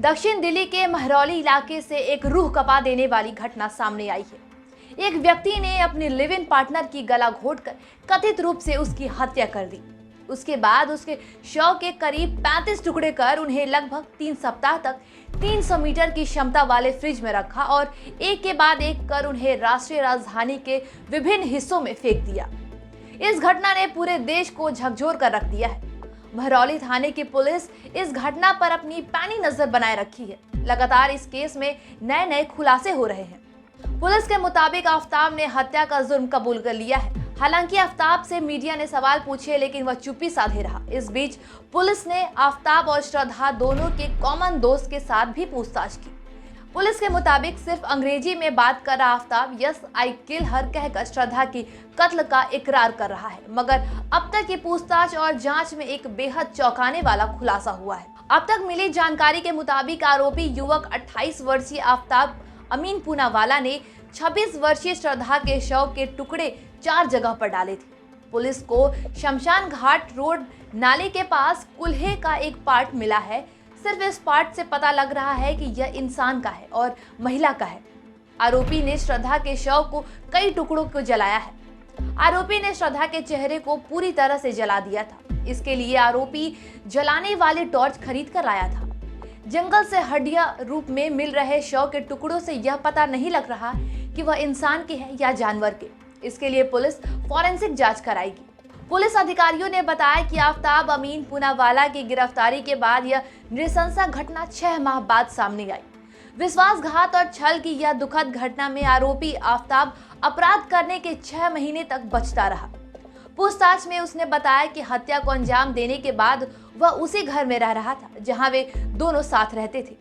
दक्षिण दिल्ली के महरौली इलाके से एक रूह कपा देने वाली घटना सामने आई है। एक व्यक्ति ने अपने लिव इन पार्टनर की गला घोंटकर कथित रूप से उसकी हत्या कर दी। उसके बाद उसके शव के करीब 35 टुकड़े कर उन्हें लगभग 3 सप्ताह तक 300 मीटर की क्षमता वाले फ्रिज में रखा और एक के बाद एक कर उन्हें राष्ट्रीय राजधानी के विभिन्न हिस्सों में फेंक दिया। इस घटना ने पूरे देश को झकझोर कर रख दिया है। महरौली थाने की पुलिस इस घटना पर अपनी पैनी नजर बनाए रखी है। लगातार इस केस में नए नए खुलासे हो रहे हैं। पुलिस के मुताबिक आफ्ताब ने हत्या का जुर्म कबूल कर लिया है। हालांकि आफ्ताब से मीडिया ने सवाल पूछे लेकिन वह चुप्पी साधे रहा। इस बीच पुलिस ने आफ्ताब और श्रद्धा दोनों के कॉमन दोस्त के साथ भी पूछताछ की। पुलिस के मुताबिक सिर्फ अंग्रेजी में बात कर रहा आफ्ताब यस आई किल हर कहकर श्रद्धा की कत्ल का इकरार कर रहा है, मगर अब तक की पूछताछ और जांच में एक बेहद चौंकाने वाला खुलासा हुआ है। अब तक मिली जानकारी के मुताबिक आरोपी युवक 28 वर्षीय आफ्ताब अमीन पूनावाला ने 26 वर्षीय श्रद्धा के शव के टुकड़े 4 जगह पर डाले थे। पुलिस को शमशान घाट रोड नाले के पास कुल्हे का एक पार्ट मिला है। सिर्फ इस पार्ट से पता लग रहा है कि यह इंसान का है और महिला का है। आरोपी ने श्रद्धा के शव को कई टुकड़ों को जलाया है। आरोपी ने श्रद्धा के चेहरे को पूरी तरह से जला दिया था। इसके लिए आरोपी जलाने वाली टॉर्च खरीद कर लाया था। जंगल से हड्डियां रूप में मिल रहे शव के टुकड़ों से यह पता नहीं लग रहा कि वह इंसान के हैं या जानवर के। इसके लिए पुलिस फॉरेंसिक जांच कराएगी। पुलिस अधिकारियों ने बताया कि आफ्ताब अमीन पूनावाला की गिरफ्तारी के बाद यह नृशंस घटना 6 माह बाद सामने आई। विश्वासघात और छल की यह दुखद घटना में आरोपी आफ्ताब अपराध करने के 6 महीने तक बचता रहा। पूछताछ में उसने बताया कि हत्या को अंजाम देने के बाद वह उसी घर में रह रहा था जहां वे दोनों साथ रहते थे।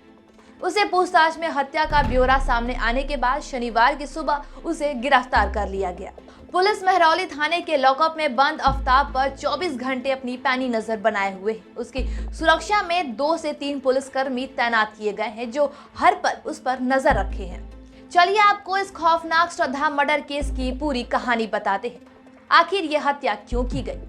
उसे पूछताछ में हत्या का ब्यौरा सामने आने के बाद शनिवार की सुबह उसे गिरफ्तार कर लिया गया। पुलिस महरौली थाने के लॉकअप में बंद आफ्ताब पर 24 घंटे अपनी पैनी नजर बनाए हुए है। उसकी सुरक्षा में 2 से 3 पुलिसकर्मी तैनात किए गए हैं जो हर पल उस पर नजर रखे हैं। चलिए आपको इस खौफनाक श्रद्धा मर्डर केस की पूरी कहानी बताते हैं। आखिर यह हत्या क्यों की गई?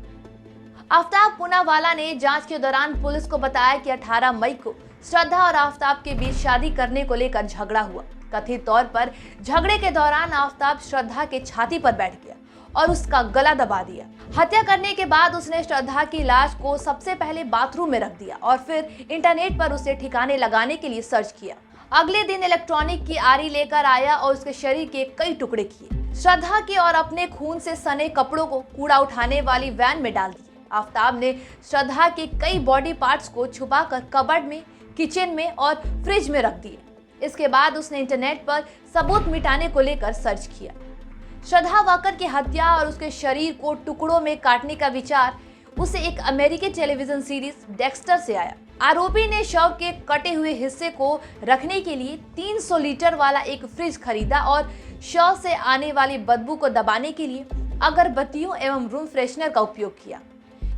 आफ्ताब पूनावाला ने जांच के दौरान पुलिस को बताया कि 18 मई को श्रद्धा और आफ्ताब के बीच शादी करने को लेकर झगड़ा हुआ। कथित तौर पर झगड़े के दौरान आफ्ताब श्रद्धा के छाती पर बैठ गया और उसका गला दबा दिया। हत्या करने के बाद उसने श्रद्धा की लाश को सबसे पहले बाथरूम में रख दिया और फिर इंटरनेट पर उसे ठिकाने लगाने के लिए सर्च किया। अगले दिन इलेक्ट्रॉनिक की आरी लेकर आया और उसके शरीर के कई टुकड़े किए। श्रद्धा के और अपने खून से सने कपड़ों को कूड़ा उठाने वाली वैन में डाल दिया। आफ्ताब ने श्रद्धा के कई बॉडी पार्ट्स को छुपाकर कबर्ड में, किचन में और फ्रिज में रख दिए। इसके बाद उसने इंटरनेट पर सबूत मिटाने को लेकर सर्च किया। श्रद्धा वॉकर की हत्या और उसके शरीर को टुकड़ों में काटने का विचार उसे एक अमेरिकी टेलीविजन सीरीज डेक्स्टर से आया। आरोपी ने शव के कटे हुए हिस्से को रखने के लिए 300 लीटर वाला एक फ्रिज खरीदा और शव से आने वाली बदबू को दबाने के लिए अगरबत्तियों एवं रूम फ्रेशनर का उपयोग किया।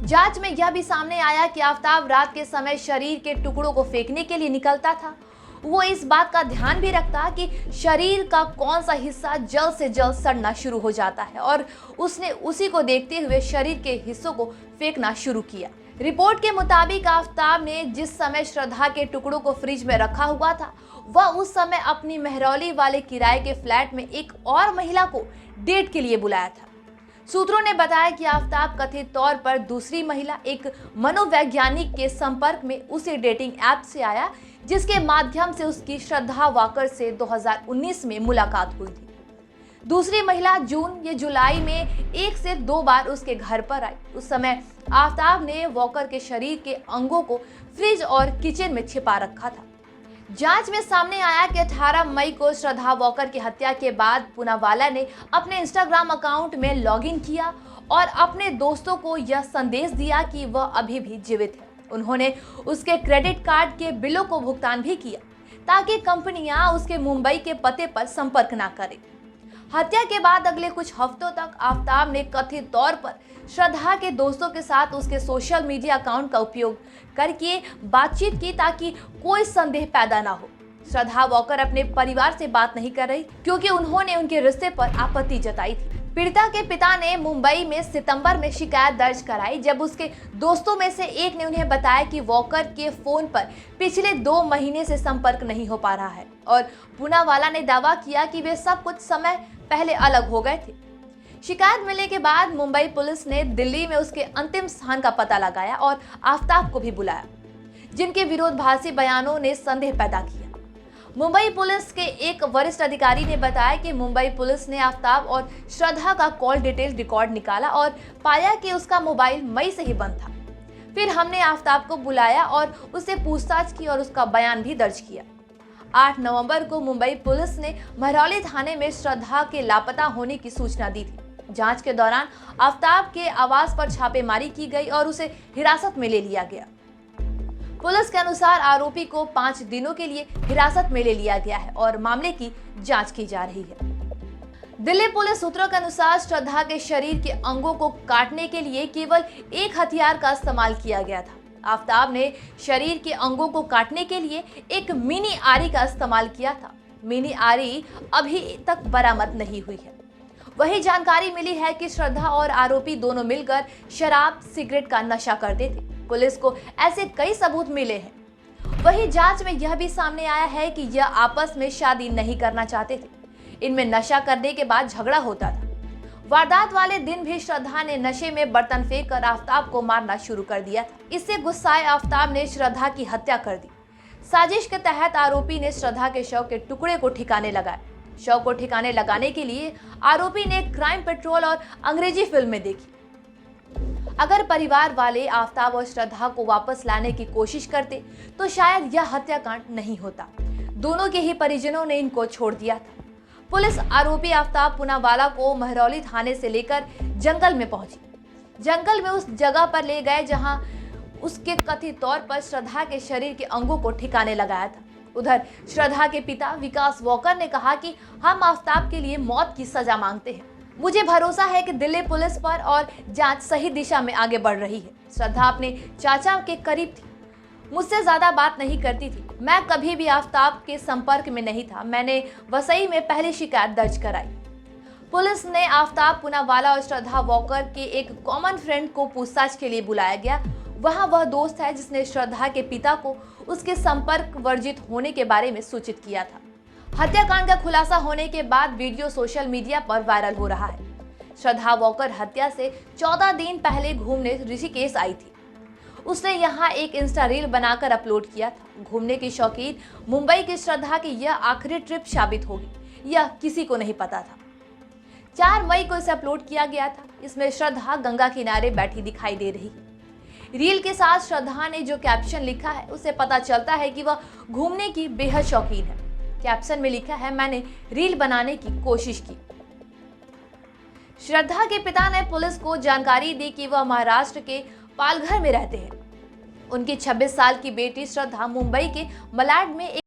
जांच में यह भी सामने आया कि आफ्ताब रात के समय शरीर के टुकड़ों को फेंकने के लिए निकलता था। वो इस बात का ध्यान भी रखता कि शरीर का कौन सा हिस्सा जल्द से जल्द सड़ना शुरू हो जाता है और उसने उसी को देखते हुए शरीर के हिस्सों को फेंकना शुरू किया। रिपोर्ट के मुताबिक आफ्ताब ने जिस समय श्रद्धा के टुकड़ों को फ्रिज में रखा हुआ था वह उस समय अपनी महरौली वाले किराए के फ्लैट में एक और महिला को डेट के लिए बुलाया था। सूत्रों ने बताया कि आफ्ताब कथित तौर पर दूसरी महिला एक मनोवैज्ञानिक के संपर्क में उसी डेटिंग ऐप से आया जिसके माध्यम से उसकी श्रद्धा वॉकर से 2019 में मुलाकात हुई थी। दूसरी महिला जून या जुलाई में 1 से 2 बार उसके घर पर आई। उस समय आफ्ताब ने वॉकर के शरीर के अंगों को फ्रिज और किचन में छिपा रखा था। जांच में सामने आया कि 18 मई को श्रद्धा वॉकर की हत्या के बाद पूनावाला ने अपने इंस्टाग्राम अकाउंट में लॉगिन किया और अपने दोस्तों को यह संदेश दिया कि वह अभी भी जीवित है। उन्होंने उसके क्रेडिट कार्ड के बिलों को भुगतान भी किया ताकि कंपनियां उसके मुंबई के पते पर संपर्क ना करें। हत्या के बाद अगले कुछ हफ्तों तक आफ्ताब ने कथित तौर पर श्रद्धा के दोस्तों के साथ उसके सोशल मीडिया अकाउंट का उपयोग करके बातचीत की ताकि कोई संदेह पैदा ना हो। श्रद्धा वॉकर अपने परिवार से बात नहीं कर रही क्योंकि उन्होंने उनके रिश्ते पर आपत्ति जताई थी। पीड़िता के पिता ने मुंबई में सितंबर में शिकायत दर्ज कराई, जब उसके दोस्तों में से एक ने उन्हें बताया कि वॉकर के फोन पर पिछले 2 महीने से संपर्क नहीं हो पा रहा है और पूनावाला ने दावा किया कि वे सब कुछ समय पहले अलग हो गए थे। शिकायत मिलने के बाद मुंबई पुलिस ने दिल्ली में उसके अंतिम स्थान का पता लगाया और आफ्ताब को भी बुलाया, जिनके विरोधाभासी बयानों ने संदेह पैदा किया। मुंबई पुलिस के एक वरिष्ठ अधिकारी ने बताया कि मुंबई पुलिस ने आफ्ताब और श्रद्धा का कॉल डिटेल रिकॉर्ड निकाला और पाया कि उसका मोबाइल मई से ही बंद था। फिर हमने आफ्ताब को बुलाया और उससे पूछताछ की और उसका बयान भी दर्ज किया। 8 नवंबर को मुंबई पुलिस ने महरौली थाने में श्रद्धा के लापता होने की सूचना दी थी। जांच के दौरान आफ्ताब के आवास पर छापेमारी की गई और उसे हिरासत में ले लिया गया। पुलिस के अनुसार आरोपी को 5 दिनों के लिए हिरासत में ले लिया गया है और मामले की जांच की जा रही है। दिल्ली पुलिस सूत्रों के अनुसार श्रद्धा के शरीर के अंगों को काटने के लिए केवल एक हथियार का इस्तेमाल किया गया था। आफ्ताब ने शरीर के अंगों को काटने के लिए एक मिनी आरी का इस्तेमाल किया था। मिनी आरी अभी तक बरामद नहीं हुई है। वही जानकारी मिली है कि श्रद्धा और आरोपी दोनों मिलकर शराब सिगरेट का नशा करते थे। पुलिस को ऐसे कई सबूत मिले हैं। वही जांच में यह भी सामने आया है कि यह आपस में शादी नहीं करना चाहते थे। इनमें नशा करने के बाद झगड़ा होता था। वारदात वाले दिन भी श्रद्धा ने नशे में बर्तन फेंक कर आफ्ताब को मारना शुरू कर दिया था। इससे गुस्साए आफ्ताब ने श्रद्धा की हत्या कर दी। साजिश के तहत आरोपी ने श्रद्धा के शव के टुकड़े को ठिकाने लगाया। शव को ठिकाने लगाने के लिए आरोपी ने क्राइम पेट्रोल और अंग्रेजी फिल्में देखी। अगर परिवार वाले आफ्ताब और श्रद्धा को वापस लाने की कोशिश करते तो शायद यह हत्याकांड नहीं होता। दोनों के ही परिजनों ने इनको छोड़ दिया था। पुलिस आरोपी आफ्ताब पूनावाला को महरौली थाने से लेकर जंगल में पहुंची। जंगल में उस जगह पर ले गए जहां उसके कथित तौर पर श्रद्धा के शरीर के अंगों को ठिकाने लगाया था। उधर श्रद्धा के पिता विकास वॉकर ने कहा कि हम आफ्ताब के लिए मौत की सजा मांगते हैं। मुझे भरोसा है कि दिल्ली पुलिस पर और जांच सही दिशा में आगे बढ़ रही है। श्रद्धा अपने चाचा के करीब थी, मुझसे ज्यादा बात नहीं करती थी। मैं कभी भी आफ्ताब के संपर्क में नहीं था। मैंने वसई में पहले शिकायत दर्ज कराई। पुलिस ने आफ्ताब पूनावाला और श्रद्धा वॉकर के एक कॉमन फ्रेंड को पूछताछ के लिए बुलाया गया। वहां वह दोस्त है जिसने श्रद्धा के पिता को उसके संपर्क वर्जित होने के बारे में सूचित किया था। हत्याकांड का खुलासा होने के बाद वीडियो सोशल मीडिया पर वायरल हो रहा है। श्रद्धा वॉकर हत्या से 14 दिन पहले घूमने ऋषिकेश आई थी। उसने यहाँ एक इंस्टा रील बनाकर अपलोड किया था। घूमने की शौकीन मुंबई की श्रद्धा की यह आखिरी ट्रिप साबित होगी, यह किसी को नहीं पता था। 4 मई को इसे अपलोड किया गया था। इसमें श्रद्धा गंगा किनारे बैठी दिखाई दे रही है। रील के साथ श्रद्धा ने जो कैप्शन लिखा है उससे पता चलता है कि वह घूमने की बेहद शौकीन है। कैप्शन में लिखा है, मैंने रील बनाने की कोशिश की। श्रद्धा के पिता ने पुलिस को जानकारी दी कि वह महाराष्ट्र के पालघर में रहते हैं। उनकी 26 साल की बेटी श्रद्धा मुंबई के मलाड में